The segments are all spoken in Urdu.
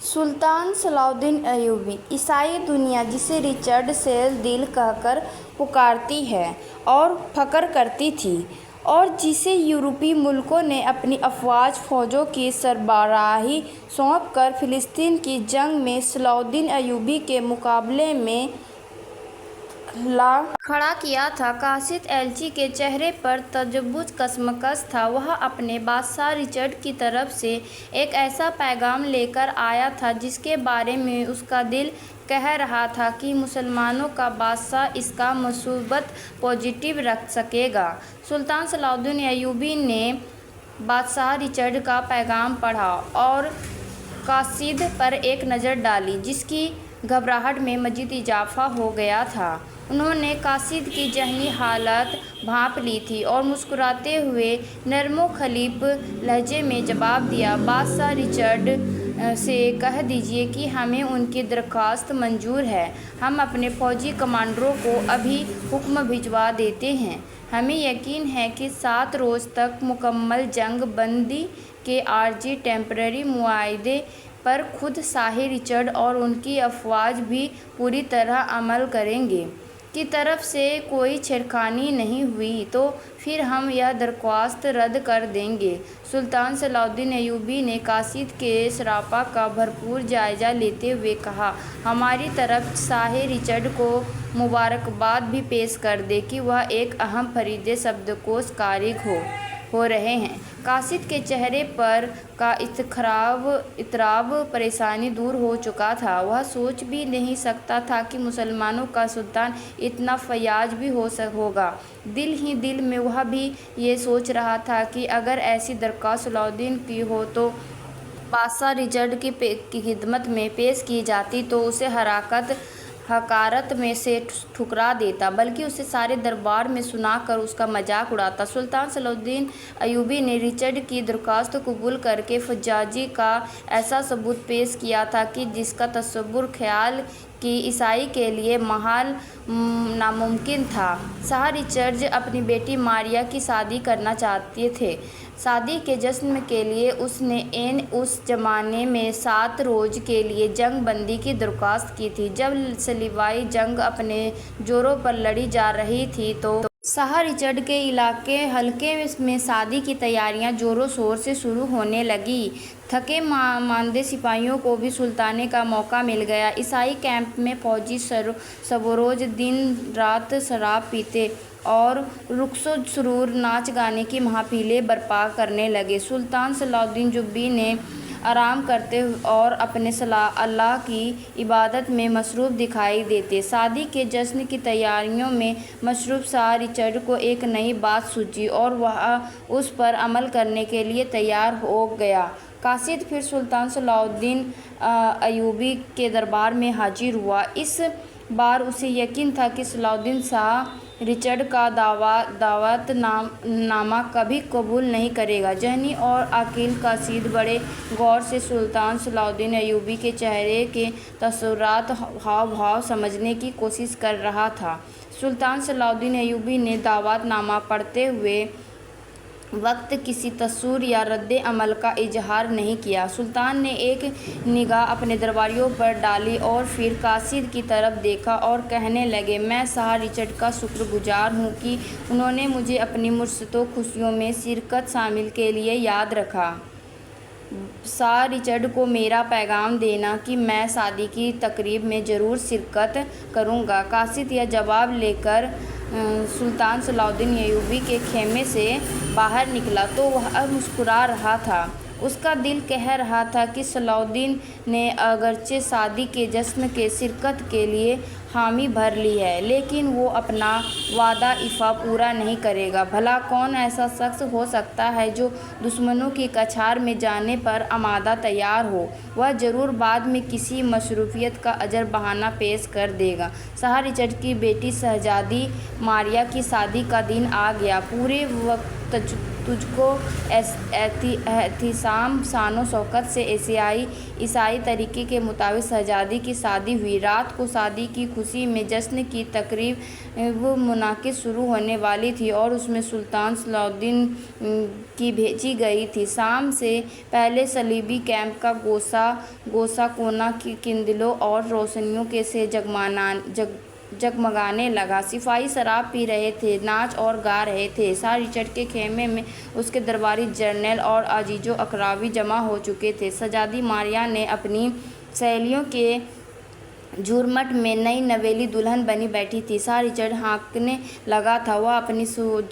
سلطان صلاح الدین ایوبی عیسائی دنیا جسے رچرڈ سیل دل کہہ کر پکارتی ہے اور فخر کرتی تھی، اور جسے یورپی ملکوں نے اپنی افواج فوجوں کی سربراہی سونپ کر فلسطین کی جنگ میں صلاح الدین ایوبی کے مقابلے میں کھڑا کیا تھا۔ قاصد ایلچی کے چہرے پر تجویز کشمکش تھا۔ وہ اپنے بادشاہ رچرڈ کی طرف سے ایک ایسا پیغام لے کر آیا تھا جس کے بارے میں اس کا دل کہہ رہا تھا کہ مسلمانوں کا بادشاہ اس کا مثبت پازیٹیو رکھ سکے گا۔ سلطان صلاح الدین ایوبی نے بادشاہ رچرڈ کا پیغام پڑھا اور قاصد پر ایک نظر ڈالی جس کی گھبراہٹ میں مزید اضافہ ہو گیا تھا۔ انہوں نے قاصد کی ذہنی حالت بھانپ لی تھی اور مسکراتے ہوئے نرم و خفیف لہجے میں جواب دیا، بادشاہ رچرڈ سے کہہ دیجیے کہ ہمیں ان کی درخواست منظور ہے۔ ہم اپنے فوجی کمانڈروں کو ابھی حکم بھجوا دیتے ہیں۔ ہمیں یقین ہے کہ 7 روز تک مکمل جنگ بندی کے عارضی ٹیمپرری معاہدے پر خود شاہ رچرڈ اور ان کی افواج بھی پوری طرح عمل کریں گے۔ کی طرف سے کوئی چھیڑخانی نہیں ہوئی تو پھر ہم یہ درخواست رد کر دیں گے۔ سلطان صلاح الدین ایوبی نے قاصد کے سراپا کا بھرپور جائزہ لیتے ہوئے کہا، ہماری طرف شاہ رچرڈ کو مبارکباد بھی پیش کر دیں کہ وہ ایک اہم فرید شبدکوش کارگر ہو رہے ہیں۔ قاصد کے چہرے پر کا اضطراب پریشانی دور ہو چکا تھا۔ وہ سوچ بھی نہیں سکتا تھا کہ مسلمانوں کا سلطان اتنا فیاض بھی ہوگا۔ دل ہی دل میں وہ بھی یہ سوچ رہا تھا کہ اگر ایسی درخواست صلاح الدین کی ہو تو بادشاہ رچرڈ کی خدمت میں پیش کی جاتی تو اسے حقارت میں سے ٹھکرا دیتا، بلکہ اسے سارے دربار میں سنا کر اس کا مذاق اڑاتا۔ سلطان صلاح الدین ایوبی نے رچرڈ کی درخواست قبول کرکے فجائز کا ایسا ثبوت پیش کیا تھا کہ جس کا تصور خیال کی عیسائی کے لیے محال ناممکن تھا۔ شاہ رچرڈ اپنی بیٹی ماریا کی شادی کرنا چاہتے تھے۔ شادی کے جشن کے لیے اس نے اس زمانے میں 7 روز کے لیے جنگ بندی کی درخواست کی تھی۔ جب صلیبی جنگ اپنے جوڑوں پر لڑی جا رہی تھی تو شاہ رچرڈ کے حلقے میں شادی کی تیاریاں زور شور سے شروع ہونے لگیں۔ تھکے ماندے سپاہیوں کو بھی سلطانے کا موقع مل گیا۔ عیسائی کیمپ میں فوجی شب و روز دن رات شراب پیتے اور رقص و سرور ناچ گانے کی محفلیں برپا کرنے لگے۔ سلطان صلاح الدین ایوبی نے آرام کرتے اور اپنے اللہ کی عبادت میں مصروف دکھائی دیتے۔ شادی کے جشن کی تیاریوں میں مصروف شاہ رچرڈ کو ایک نئی بات سوجی اور وہ اس پر عمل کرنے کے لیے تیار ہو گیا۔ قاصد پھر سلطان صلاح الدین ایوبی کے دربار میں حاضر ہوا۔ اس بار اسے یقین تھا کہ صلاح الدین شاہ رچرڈ کا دعوت نامہ کبھی قبول نہیں کرے گا۔ ذہین اور عاقل قاصد بڑے غور سے سلطان صلاح الدین ایوبی کے چہرے کے تاثرات ہاؤ بھاؤ سمجھنے کی کوشش کر رہا تھا۔ سلطان صلاح الدین ایوبی نے دعوت نامہ پڑھتے وقت کسی تاثر یا رد عمل کا اظہار نہیں کیا۔ سلطان نے ایک نگاہ اپنے درباریوں پر ڈالی اور پھر قاصد کی طرف دیکھا اور کہنے لگے، میں شاہ رچرڈ کا شکر گزار ہوں کہ انہوں نے مجھے اپنی مرثوہ خوشیوں میں شرکت شامل کے لیے یاد رکھا۔ شاہ رچرڈ کو میرا پیغام دینا کہ میں شادی کی تقریب میں ضرور شرکت کروں گا۔ قاصد یہ جواب لے کر سلطان صلاح الدین ایوبی کے خیمے سے باہر نکلا تو وہ مسکرا رہا تھا۔ اس کا دل کہہ رہا تھا کہ صلاح الدین نے اگرچہ شادی کے جشن میں شرکت کے لیے حامی بھر لی ہے لیکن وہ اپنا وعدہ پورا نہیں کرے گا۔ بھلا کون ایسا شخص ہو سکتا ہے جو دشمنوں کی کچھار میں جانے پر آمادہ تیار ہو؟ وہ ضرور بعد میں کسی مصروفیت کا عذر بہانہ پیش کر دے گا۔ شاہ رچرڈ کی بیٹی شہزادی ماریا کی شادی کا دن آ گیا۔ پورے وقت تجھ کو احتشام شان و شوکت سے عیسائی عیسائی طریقے کے مطابق شہزادی کی شادی ہوئی۔ رات کو شادی کی خوشی میں جشن کی تقریب منعقد شروع ہونے والی تھی اور اس میں سلطان صلاح الدین کی بھیجی گئی تھی۔ شام سے پہلے صلیبی کیمپ کا گوشہ کونا کندلوں اور روشنیوں سے جگمگانے لگا۔ سپاہی شراب پی رہے تھے، ناچ اور گا رہے تھے۔ شاہ رچرڈ کے خیمے میں اس کے درباری جرنیل اور عزیز و اقارب جمع ہو چکے تھے۔ شہزادی ماریا نے اپنی سہیلیوں کے جھرمٹ میں نئی نویلی دلہن بنی بیٹھی تھی۔ شاہ رچرڈ ہانکنے لگا تھا۔ وہ اپنی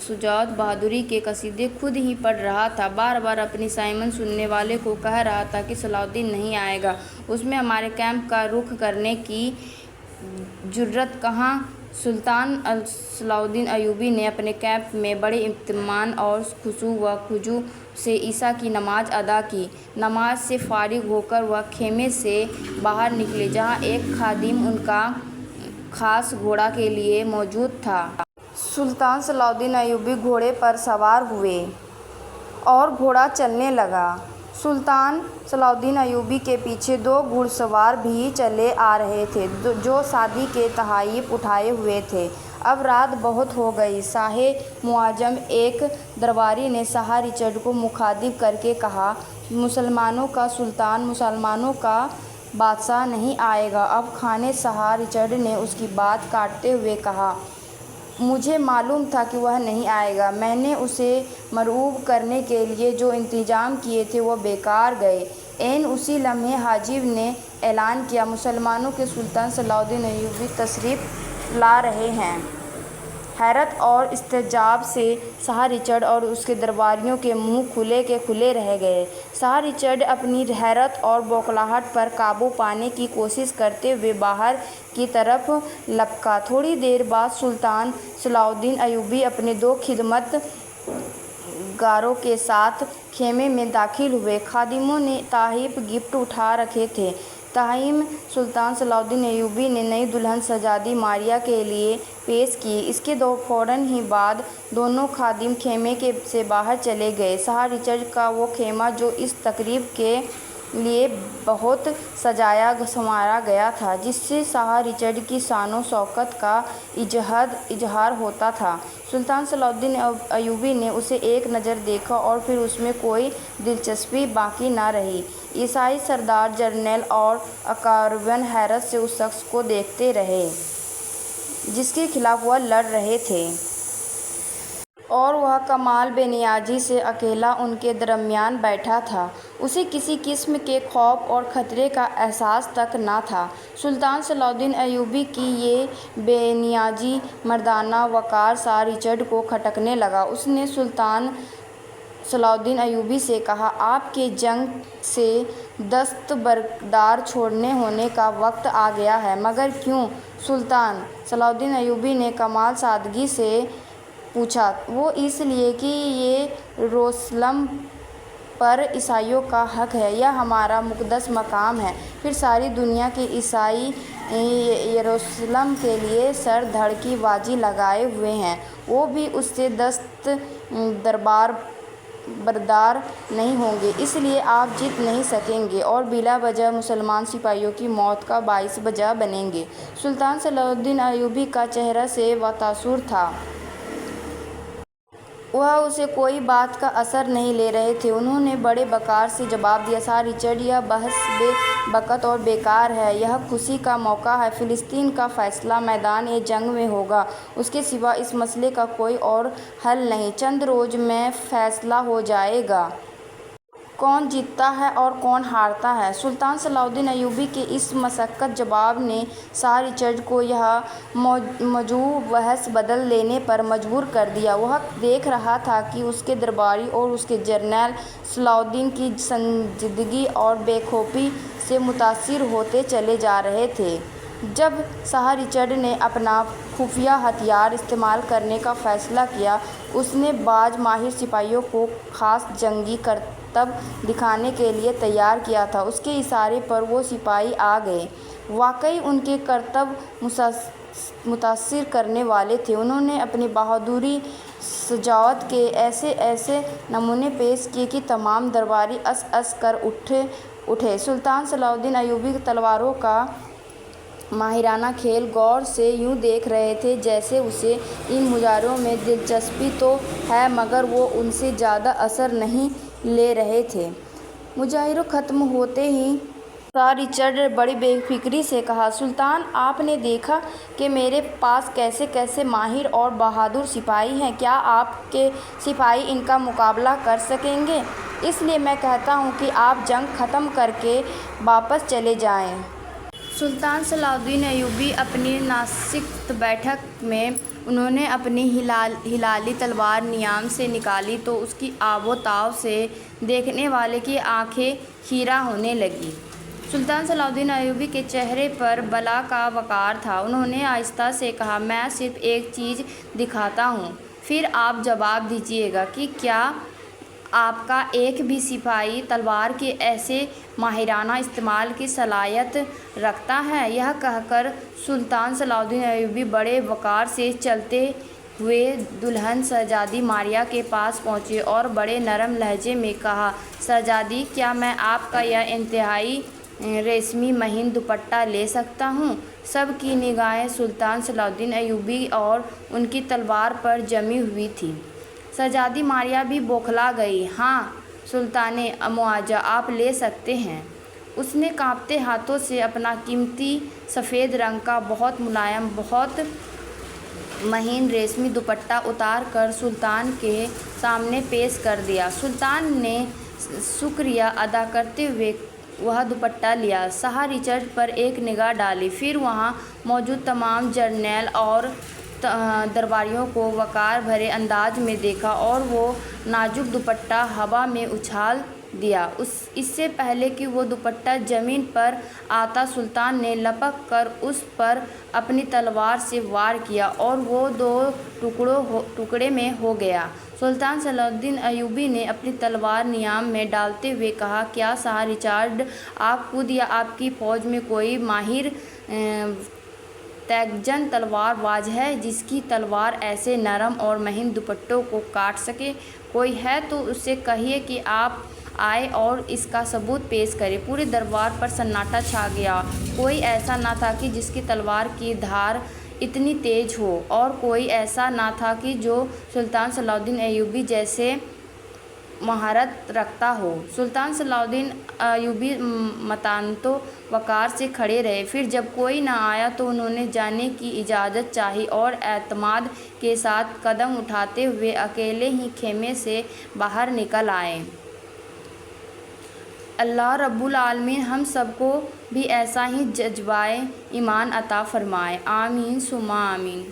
شجاعت بہادری کے قصیدے خود ہی پڑھ رہا تھا، بار بار اپنی سائمن سننے والے کو کہہ رہا تھا کہ صلاح الدین نہیں آئے گا، اس میں ہمارے کیمپ کا رخ کرنے کی جرأت کہاں؟ سلطان صلاح الدین ایوبی نے اپنے کیمپ میں بڑے اطمینان اور خضوع و خضوع سے عشاء کی نماز ادا کی۔ نماز سے فارغ ہو کر وہ خیمے سے باہر نکلے، جہاں ایک خادم ان کا خاص گھوڑا کے لیے موجود تھا۔ سلطان صلاح الدین ایوبی گھوڑے پر سوار ہوئے اور گھوڑا چلنے لگا۔ سلطان صلاح الدین ایوبی کے پیچھے دو گھڑ سوار بھی چلے آ رہے تھے، جو شادی کے تحائف اٹھائے ہوئے تھے۔ اب رات بہت ہو گئی۔ شاہ معظم ایک درباری نے شاہ رچرڈ کو مخاطب کر کے کہا، مسلمانوں کا سلطان، مسلمانوں کا بادشاہ نہیں آئے گا اب؟ خانِ شاہ رچرڈ نے اس کی بات کاٹتے ہوئے کہا، مجھے معلوم تھا کہ وہ نہیں آئے گا۔ میں نے اسے مرعوب کرنے کے لیے جو انتظام کیے تھے وہ بیکار گئے۔ عین اسی لمحے حاجب نے اعلان کیا، مسلمانوں کے سلطان صلاح الدین ایوبی تشریف لا رہے ہیں۔ حیرت اور استعجاب سے شاہ رچرڈ اور اس کے درباریوں کے منہ کھلے کے کھلے رہ گئے۔ شاہ رچرڈ اپنی حیرت اور بوکھلاہٹ پر قابو پانے کی کوشش کرتے ہوئے باہر کی طرف لپکا۔ تھوڑی دیر بعد سلطان صلاح الدین ایوبی اپنے دو خدمت گاروں کے ساتھ خیمے میں داخل ہوئے۔ خادموں نے تحائف گفٹ اٹھا رکھے تھے۔ تحائف سلطان صلاح الدین ایوبی نے نئی دلہن شہزادی ماریا کے لیے پیش کیے۔ اس کے فوراً ہی بعد دونوں خادم خیمے سے باہر چلے گئے۔ شاہ رچرڈ کا وہ خیمہ جو اس تقریب کے لیے بہت سجایا سنوارا گیا تھا، جس سے شاہ رچرڈ کی شان و شوکت کا اظہار ہوتا تھا، سلطان صلاح الدین ایوبی نے اسے ایک نظر دیکھا اور پھر اس میں کوئی دلچسپی باقی نہ رہی۔ عیسائی سردار، جرنیل اور اقاربین حیرت سے اس شخص کو دیکھتے رہے جس کے خلاف وہ لڑ رہے تھے، اور وہ کمال بے نیازی سے اکیلا ان کے درمیان بیٹھا تھا۔ اسے کسی قسم کے خوف اور خطرے کا احساس تک نہ تھا۔ سلطان صلاح الدین ایوبی کی یہ بے نیازی، مردانہ وقار شاہ رچرڈ کو کھٹکنے لگا۔ اس نے سلطان صلاح الدین ایوبی سے کہا، آپ کے جنگ سے دستبردار چھوڑنے ہونے کا وقت آ گیا ہے، مگر کیوں؟ سلطان صلاح الدین ایوبی نے کمال سادگی سے پوچھا، وہ اس لیے کہ یروشلم پر عیسائیوں کا حق ہے، یہ ہمارا مقدس مقام ہے۔ پھر ساری دنیا کے عیسائی یروشلم کے لیے سر دھڑ کی بازی لگائے ہوئے ہیں، وہ بھی اس سے دستبردار نہیں ہوں گے، اس لیے آپ جیت نہیں سکیں گے اور بلا وجہ مسلمان سپاہیوں کی موت کا باعث بنیں گے۔ سلطان صلاح الدین ایوبی کا چہرہ سے و تاثر تھا۔ وہ اسے کوئی بات کا اثر نہیں لے رہے تھے۔ انہوں نے بڑے وقار سے جواب دیا، شاہ رچرڈ، یہ بحث بے وقت اور بیکار ہے۔ یہ خوشی کا موقع ہے۔ فلسطین کا فیصلہ میدان جنگ میں ہوگا۔ اس کے سوا اس مسئلے کا کوئی اور حل نہیں۔ چند روز میں فیصلہ ہو جائے گا۔ کون جیتتا ہے اور کون ہارتا ہے؟ سلطان صلاح الدین ایوبی کے اس مشکوک جواب نے شاہ رچرڈ کو یہ موضوع بحث بدل دینے پر مجبور کر دیا۔ وہ دیکھ رہا تھا کہ اس کے درباری اور اس کے جرنیل صلاح الدین کی سنجیدگی اور بے خوفی سے متاثر ہوتے چلے جا رہے تھے۔ جب شاہ رچرڈ نے اپنا خفیہ ہتھیار استعمال کرنے کا فیصلہ کیا، اس نے بعض ماہر سپاہیوں کو خاص جنگی کرتب دکھانے کے لیے تیار کیا تھا۔ اس کے اشارے پر وہ سپاہی آ گئے۔ واقعی ان کے کرتب متاثر کرنے والے تھے۔ انہوں نے اپنی بہادری، شجاعت کے ایسے نمونے پیش کیے کہ تمام درباری اس اس کر اٹھ اٹھے۔ سلطان صلاح الدین ایوبی تلواروں کا ماہرانہ کھیل غور سے یوں دیکھ رہے تھے جیسے اسے ان مظاہروں میں دلچسپی تو ہے مگر وہ ان سے زیادہ اثر نہیں لے رہے تھے۔ مظاہرے ختم ہوتے ہی سر رچرڈ نے بڑی بے فکری سے کہا، سلطان آپ نے دیکھا کہ میرے پاس کیسے کیسے ماہر اور بہادر سپاہی ہیں، کیا آپ کے سپاہی ان کا مقابلہ کر سکیں گے؟ اس لیے میں کہتا ہوں کہ آپ جنگ ختم کر کے واپس چلے جائیں۔ سلطان صلاح الدین ایوبی اپنی ناشست بیٹھک میں انہوں نے اپنی ہلالی تلوار نیام سے نکالی تو اس کی آب و تاب سے دیکھنے والے کی آنکھیں خیرہ ہونے لگیں۔ سلطان صلاح الدین ایوبی کے چہرے پر بلا کا وقار تھا۔ انہوں نے آہستہ سے کہا، میں صرف ایک چیز دکھاتا ہوں، پھر آپ جواب دیجیے گا کہ کیا آپ کا ایک بھی سپاہی تلوار کے ایسے ماہرانہ استعمال کی صلاحیت رکھتا ہے؟ یہ کہہ کر سلطان صلاح الدین ایوبی بڑے وقار سے چلتے ہوئے دلہن شہزادی ماریہ کے پاس پہنچے اور بڑے نرم لہجے میں کہا، شہزادی کیا میں آپ کا یہ انتہائی ریشمی مہین دوپٹہ لے سکتا ہوں؟ سب کی نگاہیں سلطان صلاح الدین ایوبی اور ان کی تلوار پر جمی ہوئی تھیں۔ شہزادی ماریہ بھی بوکھلا گئی۔ ہاں سلطان معاوضہ، آپ لے سکتے ہیں۔ اس نے کانپتے ہاتھوں سے اپنا قیمتی سفید رنگ کا بہت ملائم بہت مہین ریشمی دوپٹہ اتار کر سلطان کے سامنے پیش کر دیا۔ سلطان نے شکریہ ادا کرتے ہوئے وہ دوپٹہ لیا، شاہ رچرڈ پر ایک نگاہ ڈالی، پھر وہاں موجود تمام جرنیل اور درباریوں کو وقار بھرے انداز میں دیکھا اور وہ نازک دوپٹہ ہوا میں اچھال دیا۔ اس سے پہلے کہ وہ دوپٹہ زمین پر آتا، سلطان نے لپک کر اس پر اپنی تلوار سے وار کیا اور وہ دو ٹکڑے میں ہو گیا۔ سلطان صلاح الدین ایوبی نے اپنی تلوار نیام میں ڈالتے ہوئے کہا، کیا شاہ رچرڈ آپ خود یا آپ کی فوج میں کوئی ماہر تیزچن تلوار باز ہے جس کی تلوار ایسے نرم اور مہین دوپٹوں کو کاٹ سکے؟ کوئی ہے تو اسے کہیے کہ آپ آئے اور اس کا ثبوت پیش کرے۔ پورے دربار پر سناٹا چھا گیا۔ کوئی ایسا نہ تھا کہ جس کی تلوار کی دھار اتنی تیز ہو، اور کوئی ایسا نہ تھا کہ جو سلطان صلاح الدین ایوبی جیسے مہارت رکھتا ہو۔ سلطان صلاح الدین ایوبی متانت وقار سے کھڑے رہے، پھر جب کوئی نہ آیا تو انہوں نے جانے کی اجازت چاہی اور اعتماد کے ساتھ قدم اٹھاتے ہوئے اکیلے ہی خیمے سے باہر نکل آئے۔ اللہ رب العالمین ہم سب کو بھی ایسا ہی جذبۂ ایمان عطا فرمائے، آمین ثم آمین۔